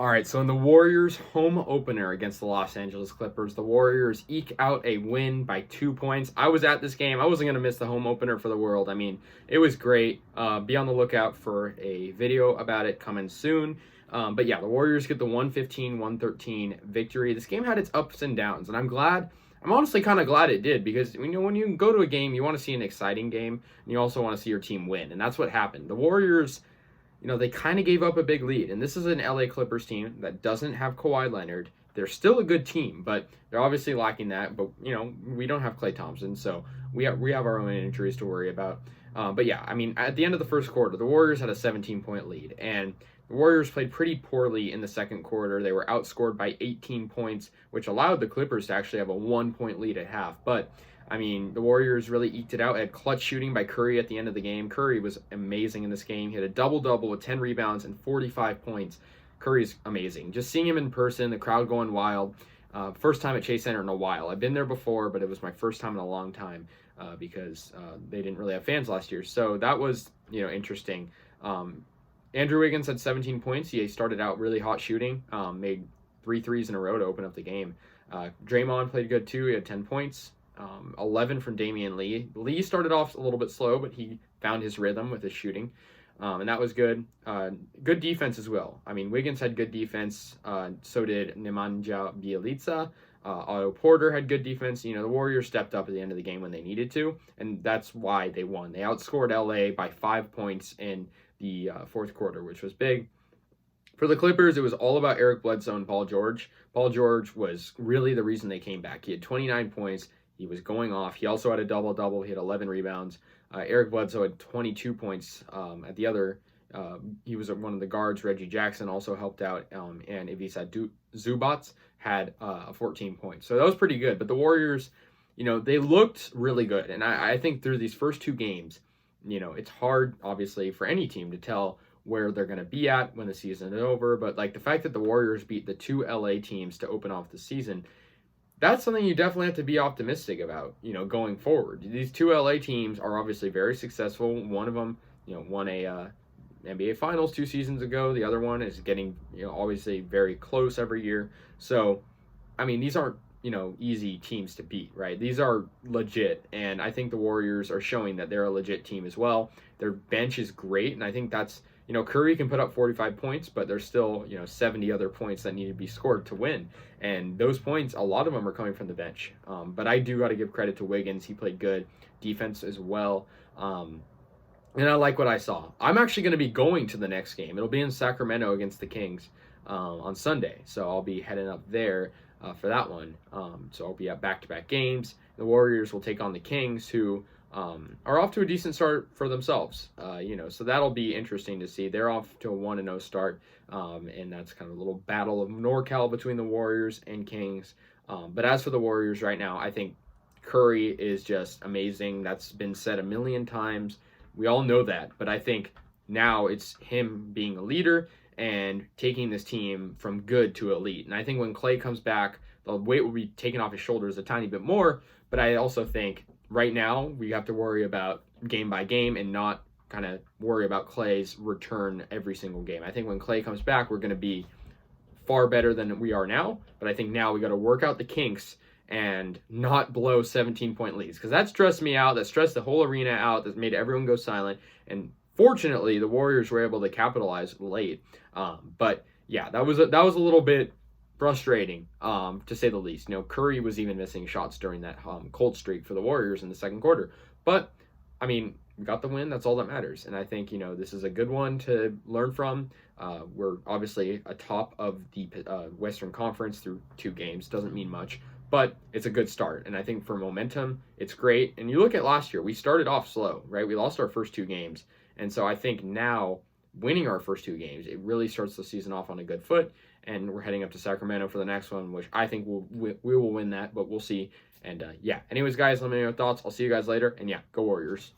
All right, so in the Warriors' home opener against the Los Angeles Clippers, the Warriors eke out a win by 2 points. I was at this game. I wasn't going to miss the home opener for the world. I mean, it was great. Be on the lookout for a video about it coming soon. But yeah, the Warriors get the 115-113 victory. This game had its ups and downs, and I'm honestly kind of glad it did because when you go to a game, you want to see an exciting game, and you also want to see your team win, and that's what happened. The Warriors, they kind of gave up a big lead. And this is an LA Clippers team that doesn't have Kawhi Leonard. They're still a good team, but they're obviously lacking that. But, we don't have Klay Thompson, so we have our own injuries to worry about. But yeah, I mean, at the end of the first quarter, the Warriors had a 17-point lead. And the Warriors played pretty poorly in the second quarter. They were outscored by 18 points, which allowed the Clippers to actually have a 1-point lead at half. But I mean, the Warriors really eked it out. Had clutch shooting by Curry at the end of the game. Curry was amazing in this game. He had a double-double with 10 rebounds and 45 points. Curry's amazing. Just seeing him in person, the crowd going wild. First time at Chase Center in a while. I've been there before, but it was my first time in a long time because they didn't really have fans last year. So that was, interesting. Andrew Wiggins had 17 points. He started out really hot shooting, made 3 threes in a row to open up the game. Draymond played good too. He had 10 points. 11 from Damian Lee. Lee started off a little bit slow, but he found his rhythm with his shooting, and that was good. Good defense as well. I mean, Wiggins had good defense. So did Nemanja Bjelica. Otto Porter had good defense. The Warriors stepped up at the end of the game when they needed to, and that's why they won. They outscored LA by 5 points in the fourth quarter, which was big. For the Clippers, it was all about Eric Bledsoe and Paul George. Paul George was really the reason they came back. He had 29 points. He was going off. He also had a double-double. He had 11 rebounds. Eric Bledsoe had 22 points. At the other, he was one of the guards. Reggie Jackson also helped out, and Ivica Zubac had 14 points. So that was pretty good. But the Warriors, they looked really good. And I think through these first two games, it's hard, obviously, for any team to tell where they're going to be at when the season is over. But the fact that the Warriors beat the two LA teams to open off the season, that's something you definitely have to be optimistic about, going forward. These two LA teams are obviously very successful. One of them, won a NBA Finals 2 seasons ago. The other one is getting, obviously very close every year. So, I mean, these aren't, easy teams to beat, right? These are legit, and I think the Warriors are showing that they're a legit team as well. Their bench is great, and I think that's, Curry can put up 45 points, but there's still, 70 other points that need to be scored to win. And those points, a lot of them are coming from the bench. But I do got to give credit to Wiggins. He played good defense as well. And I like what I saw. I'm actually going to be going to the next game. It'll be in Sacramento against the Kings on Sunday. So I'll be heading up there for that one. So I'll be at back-to-back games. The Warriors will take on the Kings, who are off to a decent start for themselves. So that'll be interesting to see. They're off to a 1-0 start, and that's kind of a little battle of NorCal between the Warriors and Kings. But as for the Warriors right now, I think Curry is just amazing. That's been said a million times. We all know that, but I think now it's him being a leader and taking this team from good to elite. And I think when Klay comes back, the weight will be taken off his shoulders a tiny bit more, but I also think right now we have to worry about game by game and not kind of worry about Klay's return every single game. I think when Klay comes back, we're going to be far better than we are now, but I think now we got to work out the kinks and not blow 17-point leads, because that stressed me out. That stressed the whole arena out. That made everyone go silent. And fortunately, the Warriors were able to capitalize late. But yeah, that was a little bit frustrating, to say the least. Curry was even missing shots during that cold streak for the Warriors in the second quarter. But I mean, we got the win. That's all that matters. And I think this is a good one to learn from. We're obviously atop of the Western Conference through 2 games. Doesn't mean much, but it's a good start. And I think for momentum, it's great. And you look at last year, we started off slow, right? We lost our first 2 games. And so I think now winning our first 2 games, it really starts the season off on a good foot. And we're heading up to Sacramento for the next one, which I think we will win that, but we'll see. And yeah, anyways, guys, let me know your thoughts. I'll see you guys later. And yeah, go Warriors.